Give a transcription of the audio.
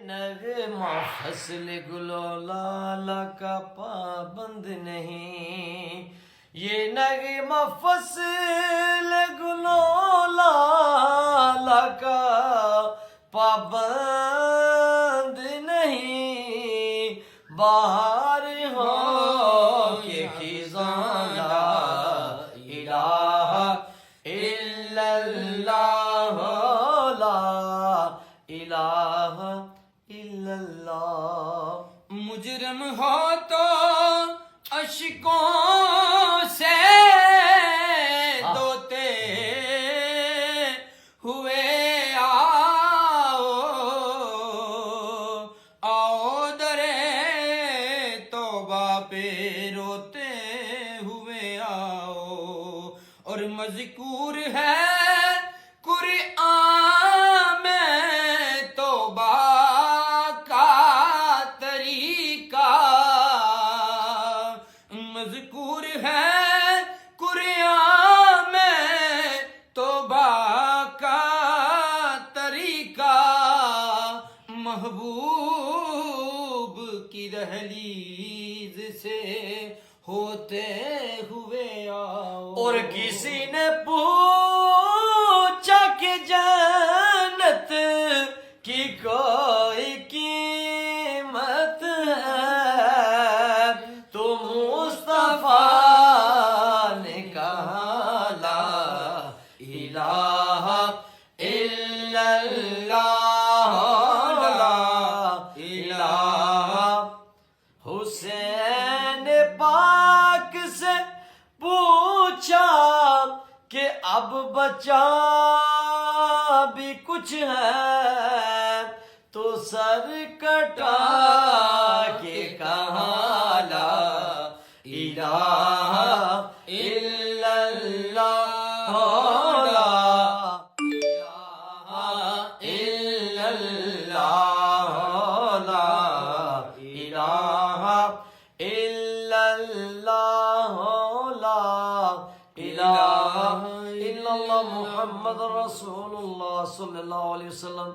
نغمہ فصل گل و لالا کا پابند نہیں، یہ نغمہ فصل گل و لالا کا پابند نہیں، بہار ہو کہ خزاں لا الہ الا اللہ، لا الہ الا اللہ۔ مجرم ہو تو اشکوں سے دھوتے ہوئے آؤ، آؤ درے توبہ پہ روتے ہوئے آؤ، اور مذکور ہے قرآن میں توبہ کا طریقہ، مذکور ہے قرآن میں توبہ کا طریقہ، محبوب کی دہلیز سے ہوتے ہوئے آؤ۔ اور کسی نے پوچھا کہ جنت کی کوئی قیمت ہے، تو مصطفیٰ نے کہا لا الہ الا اللہ، لا الہ۔ حسین پاک سے پوچھا کہ اب بچا بھی کچھ ہے، تو سر کٹا کے کہا لا الہ الا اللہ، لا الہ الا اللہ، لا الہ الا اللہ، لا الہ الا اللہ، محمد رسول اللہ صلی اللہ علیہ وسلم۔